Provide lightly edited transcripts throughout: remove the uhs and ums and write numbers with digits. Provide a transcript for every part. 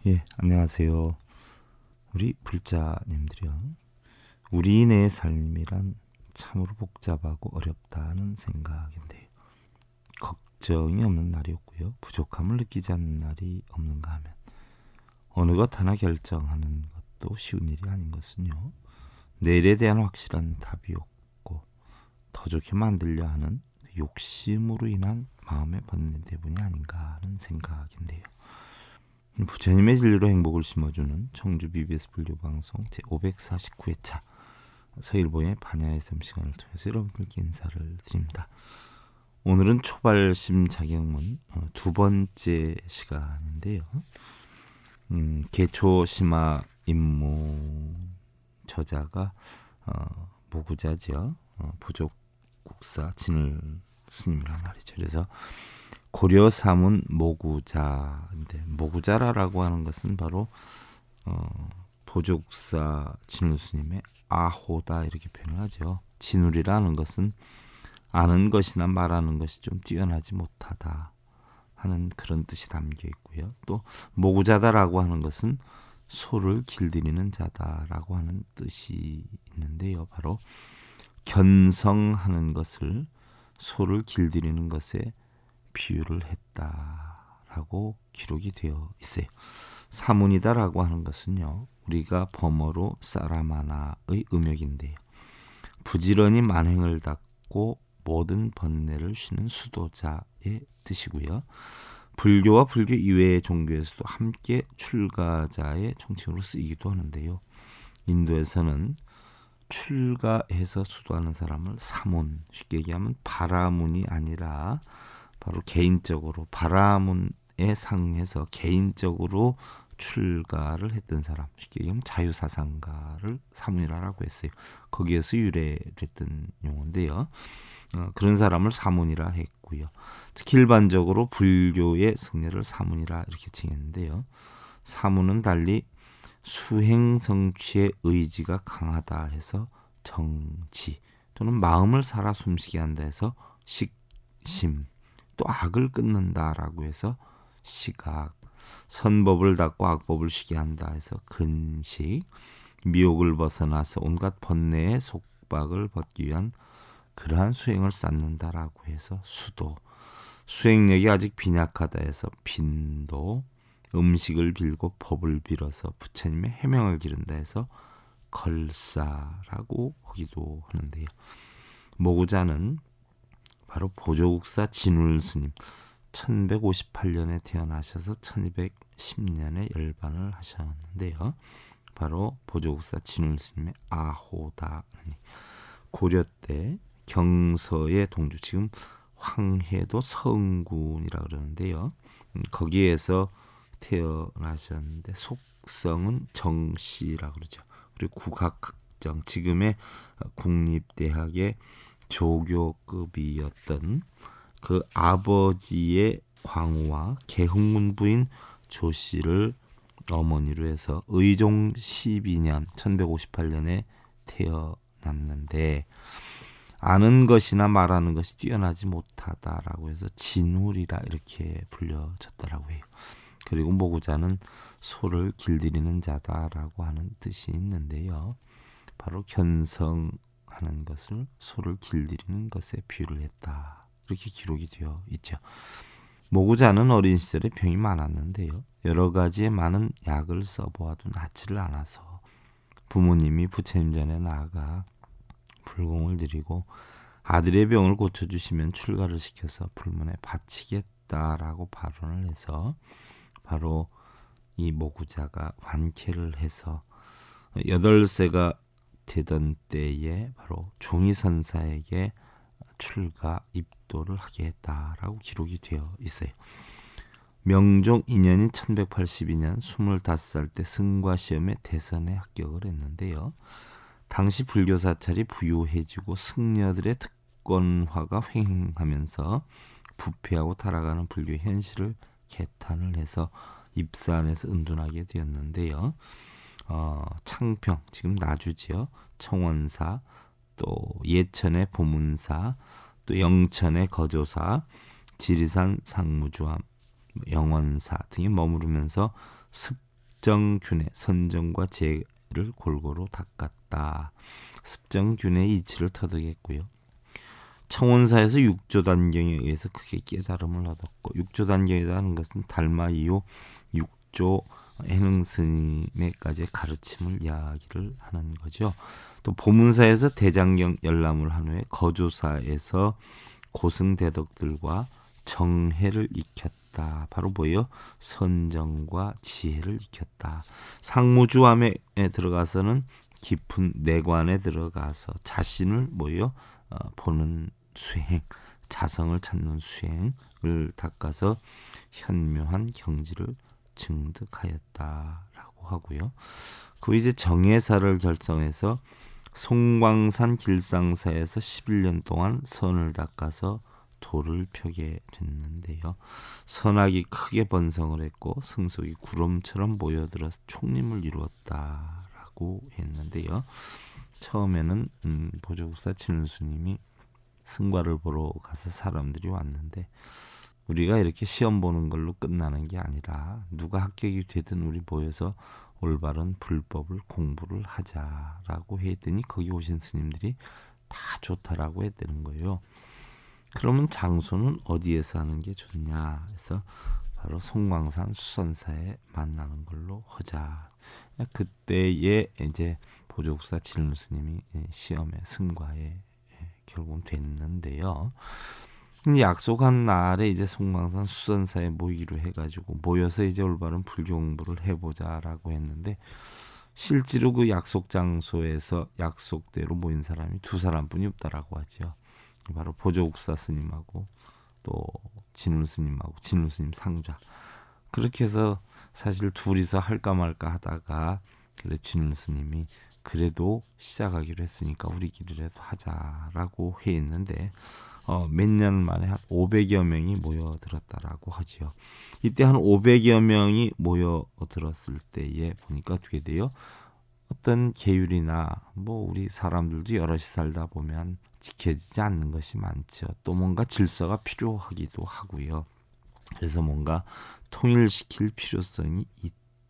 예, 안녕하세요. 우리 불자님들이요. 우리네 삶이란 참으로 복잡하고 어렵다는 생각인데요. 걱정이 없는 날이 없고요. 부족함을 느끼지 않는 날이 없는가 하면 어느 것 하나 결정하는 것도 쉬운 일이 아닌 것은요. 내일에 대한 확실한 답이 없고 더 좋게 만들려 하는 욕심으로 인한 마음의 번뇌 때문이 아닌가 하는 생각인데요. 부처님의 진리로 행복을 심어주는 청주 BBS 불교방송 제549회차 서일보의 반야의 샘 시간을 통해서 여러분들께 인사를 드립니다. 오늘은 초발심 자격문 두 번째 시간인데요. 개초심화 임무 저자가 모구자죠. 부족국사 진을 스님이란 말이죠. 그래서 고려 사문 모구자인데 모구자라라고 하는 것은 바로 보족사 진울 스님의 아호다 이렇게 표현을 하죠. 진울이라는 것은 아는 것이나 말하는 것이 좀 뛰어나지 못하다 하는 그런 뜻이 담겨 있고요. 또 모구자다라고 하는 것은 소를 길들이는 자다라고 하는 뜻이 있는데요. 바로 견성하는 것을 소를 길들이는 것에 비유를 했다라고 기록이 되어 있어요. 사문이다라고 하는 것은요. 우리가 범어로 사라마나의 음역인데요. 부지런히 만행을 닦고 모든 번뇌를 쉬는 수도자의 뜻이고요. 불교와 불교 이외의 종교에서도 함께 출가자의 총칭으로 쓰이기도 하는데요. 인도에서는 출가해서 수도하는 사람을 사문, 쉽게 얘기하면 바라문이 아니라 바로 개인적으로 바라문에 상해서 개인적으로 출가를 했던 사람, 쉽게 얘기하면 자유사상가를 사문이라고 했어요. 거기에서 유래됐던 용어인데요. 그런 사람을 사문이라 했고요. 특히 일반적으로 불교의 승려를 사문이라 이렇게 칭했는데요. 사문은 달리 수행 성취의 의지가 강하다 해서 정지, 또는 마음을 살아 숨쉬게 한다 해서 식심, 또 악을 끊는다라고 해서 시각, 선법을 닦고 악법을 쉬게 한다 해서 근식, 미혹을 벗어나서 온갖 번뇌의 속박을 벗기 위한 그러한 수행을 쌓는다라고 해서 수도, 수행력이 아직 빈약하다 해서 빈도, 음식을 빌고 법을 빌어서 부처님의 해명을 기른다 해서 걸사라고 하기도 하는데요. 모구자는 바로 보조국사 진울 스님, 1158년에 태어나셔서 1210년에 열반을 하셨는데요. 바로 보조국사 진울 스님의 아호다, 고려 때 경서의 동주, 지금 황해도 서흥군이라 그러는데요. 거기에서 태어나셨는데 속성은 정씨라고 그러죠. 그리고 국학학정, 지금의 국립대학의 조교급이었던 그 아버지의 광우와 개흥문 부인 조씨를 어머니로 해서 의종 12년 1158년에 태어났는데 아는 것이나 말하는 것이 뛰어나지 못하다라고 해서 진울이라 이렇게 불려졌다라고 해요. 그리고 모구자는 소를 길들이는 자다라고 하는 뜻이 있는데요. 바로 견성하는 것을 소를 길들이는 것에 비유를 했다. 이렇게 기록이 되어 있죠. 모구자는 어린 시절에 병이 많았는데요. 여러 가지의 많은 약을 써보아도 낫지를 않아서 부모님이 부처님 전에 나아가 불공을 드리고 아들의 병을 고쳐주시면 출가를 시켜서 불문에 바치겠다라고 발언을 해서 바로 이 모구자가 완쾌를 해서 8세가 되던 때에 바로 종이선사에게 출가 입도를 하게 했다라고 기록이 되어 있어요. 명종 2년인 1182년 25살 때 승과 시험에 대선에 합격을 했는데요. 당시 불교 사찰이 부유해지고 승려들의 특권화가 횡행하면서 부패하고 타락하는 불교 현실을 개탄을 해서 입산해서 은둔하게 되었는데요. 창평, 지금 나주지요. 청원사, 또 예천의 보문사, 또 영천의 거조사, 지리산 상무주암, 영원사 등이 머무르면서 습 습정균의 선정과 재를 골고루 닦았다. 습정균의 이치를 터득했고요. 청원사에서 육조단경에 의해서 크게 깨달음을 얻었고, 육조단경이라는 것은 달마 이후 육조 해능스님의까지 가르침을 이야기를 하는 거죠. 또 보문사에서 대장경 열람을 한 후에 거조사에서 고승대덕들과 정해를 익혔다. 바로 뭐예요? 선정과 지혜를 익혔다. 상무주암에 들어가서는 깊은 내관에 들어가서 자신을 뭐예요? 보는 수행, 자성을 찾는 수행을 닦아서 현묘한 경지를 증득하였다라고 하고요. 그 이제 정해사를 결성해서 송광산 길상사에서 11년 동안 선을 닦아서 도를 펴게 됐는데요. 선악이 크게 번성을 했고 승속이 구름처럼 모여들어서 총림을 이루었다라고 했는데요. 처음에는 보조국사 진울스님이 승과를 보러 가서 사람들이 왔는데, 우리가 이렇게 시험 보는 걸로 끝나는 게 아니라 누가 합격이 되든 우리 모여서 올바른 불법을 공부를 하자라고 했더니 거기 오신 스님들이 다 좋다라고 했다는 거예요. 그러면 장소는 어디에서 하는 게 좋냐 해서 바로 송광산 수선사에 만나는 걸로 하자. 그때에 이제 보조국사 진울 스님이 시험에 승과에 결국은 됐는데요. 약속한 날에 이제 송광산 수선사에 모이기로 해가지고 모여서 이제 올바른 불교 공부를 해보자라고 했는데, 실제로 그 약속 장소에서 약속대로 모인 사람이 두 사람뿐이 없다라고 하죠. 바로 보조국사 스님하고 또 진울 스님하고 진울 스님 상좌. 그렇게 해서 사실 둘이서 할까 말까 하다가 그래 진울 스님이 그래도 시작하기로 했으니까 우리끼리라도 하자라고 했는데, 몇 년 만에 한 500여 명이 모여들었다라고 하지요. 이때 한 500여 명이 모여들었을 때에 보니까 어떻게 돼요? 어떤 계율이나 뭐 우리 사람들도 여럿이 살다 보면 지켜지지 않는 것이 많죠. 또 뭔가 질서가 필요하기도 하고요. 그래서 뭔가 통일시킬 필요성이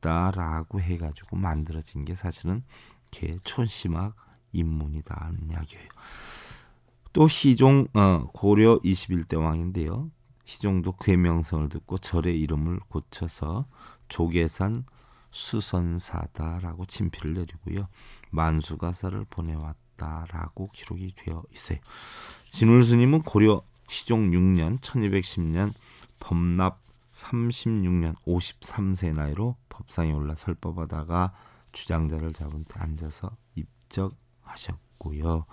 있다라고 해가지고 만들어진 게 사실은 개촌심학 입문이다 하는 이야기예요. 또 희종 고려 21대 왕인데요. 희종도 그의 명성을 듣고 절의 이름을 고쳐서 조계산 수선사다라고 친필을 내리고요. 만수가사를 보내왔다라고 기록이 되어 있어요. 진울스님은 고려 희종 6년 1210년 법납 36년 53세 나이로 법상에 올라 설법하다가 주장자를 잡은 데 앉아서 입적하셨고요.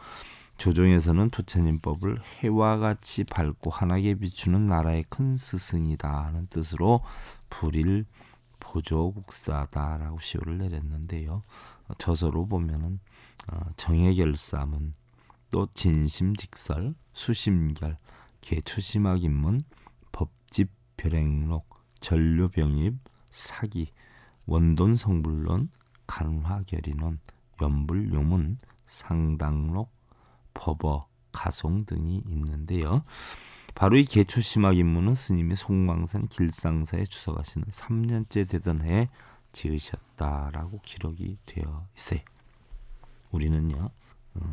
조정에서는 부처님법을 해와 같이 밝고 환하게 비추는 나라의 큰 스승이다 하는 뜻으로 불일 보조국사다라고 시호를 내렸는데요. 저서로 보면은 정해결사문, 또 진심직설, 수심결, 개초심학입문, 법집별행록, 전료병입, 사기, 원돈성불론, 간화결의론, 연불요문, 상당록, 법어, 가송 등이 있는데요. 바로 이 개초심학 입문은 스님이 송광산 길상사에 주석하시는 3년째 되던 해에 지으셨다라고 기록이 되어 있어요. 우리는요,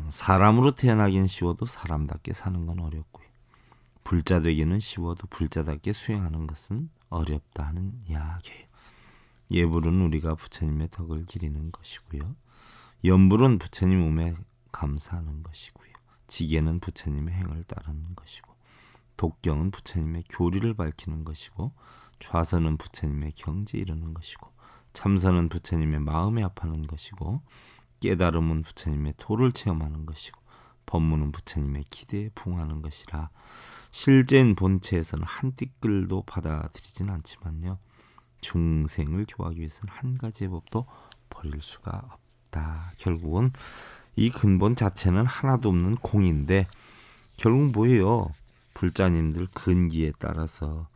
사람으로 태어나긴 쉬워도 사람답게 사는 건 어렵고요. 불자 되기는 쉬워도 불자답게 수행하는 것은 어렵다 하는 이야기예요. 예불은 우리가 부처님의 덕을 기리는 것이고요. 연불은 부처님 음에 감사하는 것이고요. 지계는 부처님의 행을 따르는 것이고, 독경은 부처님의 교리를 밝히는 것이고, 좌선은 부처님의 경지에 이르는 것이고, 참선은 부처님의 마음에 합하는 것이고, 깨달음은 부처님의 도를 체험하는 것이고, 법문은 부처님의 기대에 부응하는 것이라, 실제인 본체에서는 한 띠끌도 받아들이진 않지만요, 중생을 교화하기 위해서는 한 가지의 법도 버릴 수가 없다. 결국은 이 근본 자체는 하나도 없는 공인데, 결국 뭐예요? 불자님들 근기에 따라서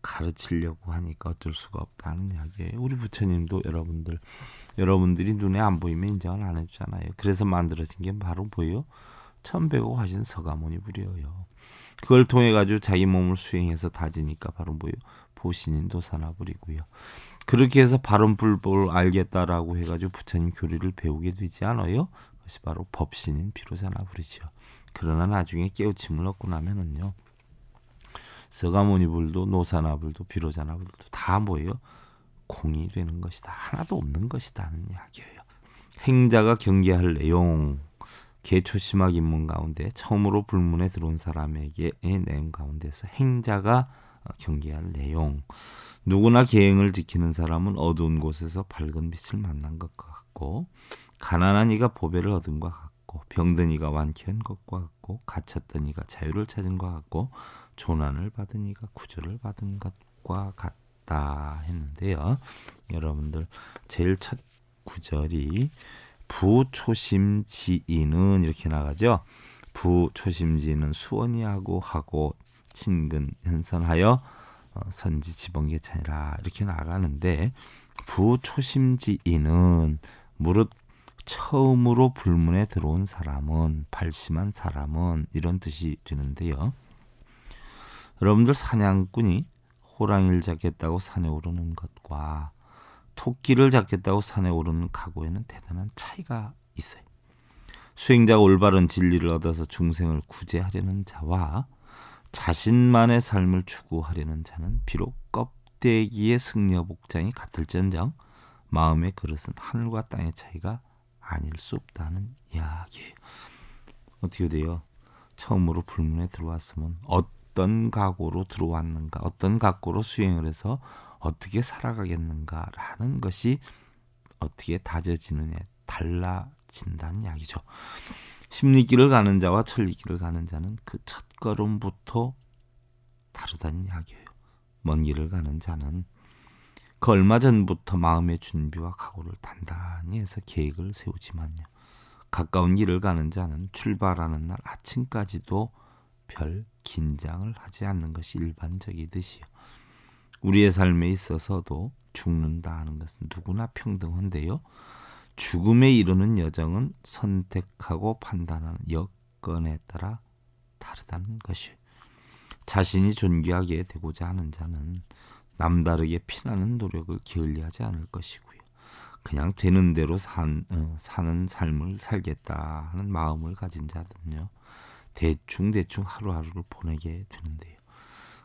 가르치려고 하니까 어쩔 수가 없다는 이야기예요. 우리 부처님도 여러분들이 눈에 안 보이면 인정을 안 해주잖아요. 그래서 만들어진 게 바로 뭐예요? 천백억 하신 서가모니 불이에요. 그걸 통해 가지고 자기 몸을 수행해서 다지니까 바로 뭐예요? 보신인 도사나불이고요. 그렇게 해서 바른불법을 알겠다라고 해가지고 부처님 교리를 배우게 되지 않아요? 그것이 바로 법신인 비로자나불이죠. 그러나 나중에 깨우침을 얻고 나면은요, 서가모니불도 노사나불도 비로자나불도 다 뭐예요? 공이 되는 것이다. 하나도 없는 것이다는 이야기예요. 행자가 경계할 내용, 개초심학 입문 가운데 처음으로 불문에 들어온 사람에게의 내용 가운데서 행자가 경계할 내용, 누구나 계행을 지키는 사람은 어두운 곳에서 밝은 빛을 만난 것과 같고, 가난한 이가 보배를 얻은 것과 같고, 병든 이가 완쾌한 것과 같고, 갇혔던 이가 자유를 찾은 것과 같고, 조난을 받은 이가 구조를 받은 것과 같다 했는데요. 여러분들 제일 첫 구절이 부초심지인은 이렇게 나가죠. 부초심지는 수원이하고 하고 친근 현선하여 선지지번개찬이라 이렇게 나가는데, 부초심지인은 무릇 처음으로 불문에 들어온 사람은, 발심한 사람은 이런 뜻이 되는데요. 여러분들 사냥꾼이 호랑이를 잡겠다고 산에 오르는 것과 토끼를 잡겠다고 산에 오르는 각오에는 대단한 차이가 있어요. 수행자가 올바른 진리를 얻어서 중생을 구제하려는 자와 자신만의 삶을 추구하려는 자는 비록 껍데기의 승려 복장이 같을지언정 마음의 그릇은 하늘과 땅의 차이가 아닐 수 없다는 이야기예요. 어떻게 돼요? 처음으로 불문에 들어왔으면 어떤 각오로 들어왔는가, 어떤 각오로 수행을 해서 어떻게 살아가겠는가라는 것이 어떻게 다져지느냐에 달라진다는 이야기죠. 심리길을 가는 자와 천리길을 가는 자는 그 첫걸음부터 다르다는 이야기예요. 먼 길을 가는 자는 그 얼마 전부터 마음의 준비와 각오를 단단히 해서 계획을 세우지만요, 가까운 길을 가는 자는 출발하는 날 아침까지도 별 긴장을 하지 않는 것이 일반적이듯이요. 우리의 삶에 있어서도 죽는다 하는 것은 누구나 평등한데요, 죽음에 이르는 여정은 선택하고 판단하는 여건에 따라 다르다는 것이에요. 자신이 존귀하게 되고자 하는 자는 남다르게 피나는 노력을 게을리하지 않을 것이고요, 그냥 되는 대로 사는 삶을 살겠다 하는 마음을 가진 자들은요, 대충 하루하루를 보내게 되는데요,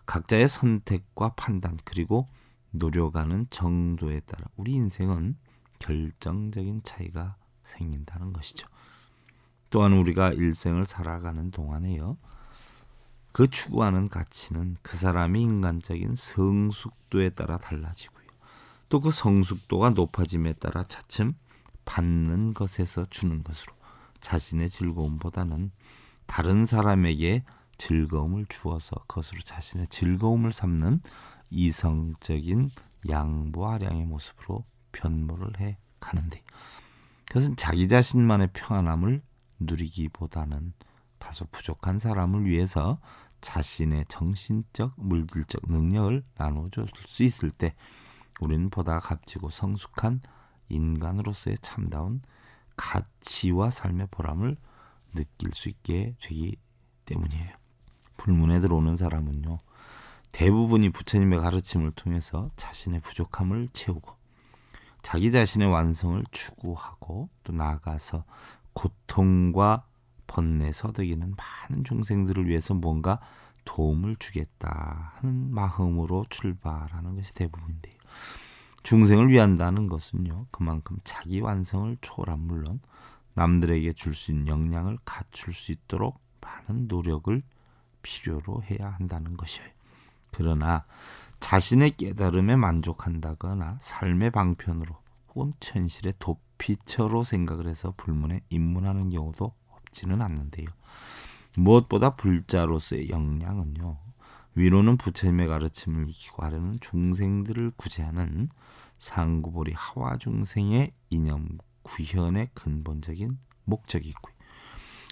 각자의 선택과 판단 그리고 노력하는 정도에 따라 우리 인생은 결정적인 차이가 생긴다는 것이죠. 또한 우리가 일생을 살아가는 동안에요, 그 추구하는 가치는 그 사람의 인간적인 성숙도에 따라 달라지고요, 또 그 성숙도가 높아짐에 따라 차츰 받는 것에서 주는 것으로 자신의 즐거움보다는 다른 사람에게 즐거움을 주어서 그것으로 자신의 즐거움을 삼는 이성적인 양보아량의 모습으로 변모를 해 가는데, 그것은 자기 자신만의 평안함을 누리기보다는 다소 부족한 사람을 위해서 자신의 정신적, 물질적 능력을 나눠줄 수 있을 때 우리는 보다 값지고 성숙한 인간으로서의 참다운 가치와 삶의 보람을 느낄 수 있게 되기 때문이에요. 불문에 들어오는 사람은요, 대부분이 부처님의 가르침을 통해서 자신의 부족함을 채우고 자기 자신의 완성을 추구하고 또 나아가서 고통과 번뇌 서덕이는 많은 중생들을 위해서 뭔가 도움을 주겠다 하는 마음으로 출발하는 것이 대부분인데요, 중생을 위한다는 것은요, 그만큼 자기 완성을 초월한 물론 남들에게 줄 수 있는 역량을 갖출 수 있도록 많은 노력을 필요로 해야 한다는 것이에요. 그러나 자신의 깨달음에 만족한다거나 삶의 방편으로 혹은 천실의 도피처로 생각을 해서 불문에 입문하는 경우도 없지는 않는데요, 무엇보다 불자로서의 역량은요, 위로는 부처님의 가르침을 익히고 하려는 중생들을 구제하는 상구보리 하와 중생의 이념 구현의 근본적인 목적이 있고요,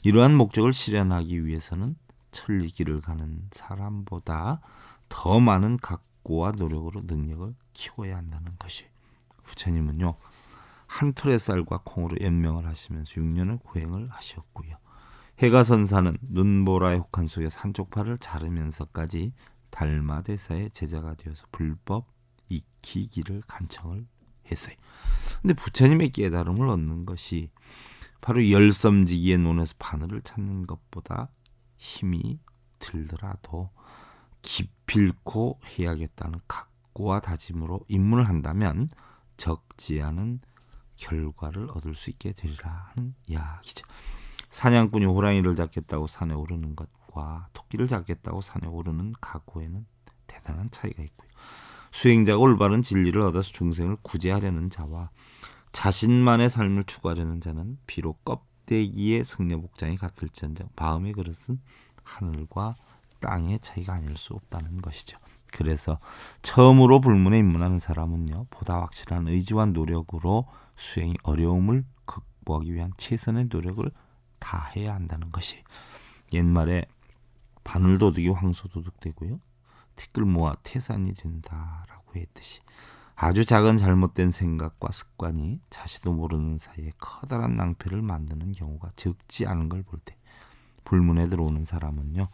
이러한 목적을 실현하기 위해서는 천리길을 가는 사람보다 더 많은 각고와 노력으로 능력을 키워야 한다는 것이, 부처님은요 한 톨의 쌀과 콩으로 연명을 하시면서 6년을 고행을 하셨고요, 해가 선사는 눈보라의 혹한 속에서 한쪽 팔을 자르면서까지 달마대사의 제자가 되어서 불법 익히기를 간청을 했어요. 근데 부처님의 깨달음을 얻는 것이 바로 열섬지기의 논에서 바늘을 찾는 것보다 힘이 들더라도 기필코 해야겠다는 각고와 다짐으로 입문을 한다면 적지 않은 결과를 얻을 수 있게 되리라 하는 이야기죠. 사냥꾼이 호랑이를 잡겠다고 산에 오르는 것과 토끼를 잡겠다고 산에 오르는 각오에는 대단한 차이가 있고요. 수행자가 올바른 진리를 얻어서 중생을 구제하려는 자와 자신만의 삶을 추구하려는 자는 비록 껍데기의 승려복장이 같을지언정 마음의 그릇은 하늘과 땅의 차이가 아닐 수 없다는 것이죠. 그래서 처음으로 불문에 입문하는 사람은요, 보다 확실한 의지와 노력으로 수행의 어려움을 극복하기 위한 최선의 노력을 다해야 한다는 것이, 옛말에 바늘도둑이 황소도둑 되고요, 티끌 모아 태산이 된다라고 했듯이 아주 작은 잘못된 생각과 습관이 자신도 모르는 사이에 커다란 낭패를 만드는 경우가 적지 않은 걸 볼 때 불문에 들어오는 사람은요,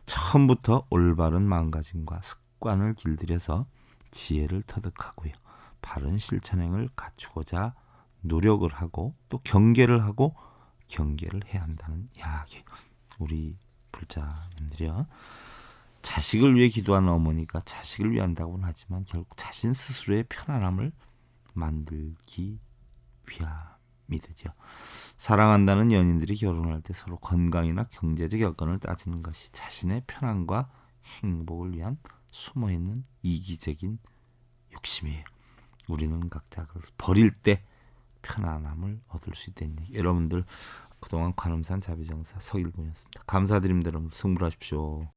처음부터 올바른 마음가짐과 습관을 길들여서 지혜를 터득하고요, 바른 실천행을 갖추고자 노력을 하고 또 경계를 하고 경계를 해야 한다는 이야기. 우리 불자님들이요, 자식을 위해 기도하는 어머니가 자식을 위한다고는 하지만 결국 자신 스스로의 편안함을 만들기 위함이 되죠. 사랑한다는 연인들이 결혼할 때 서로 건강이나 경제적 여건을 따지는 것이 자신의 편안과 행복을 위한 숨어있는 이기적인 욕심이에요. 우리는 각자 그것을 버릴 때 편안함을 얻을 수 있다는 얘기. 여러분들 그동안 관음산 자비정사 서일본이었습니다. 감사드립니다. 여러분 승부하십시오.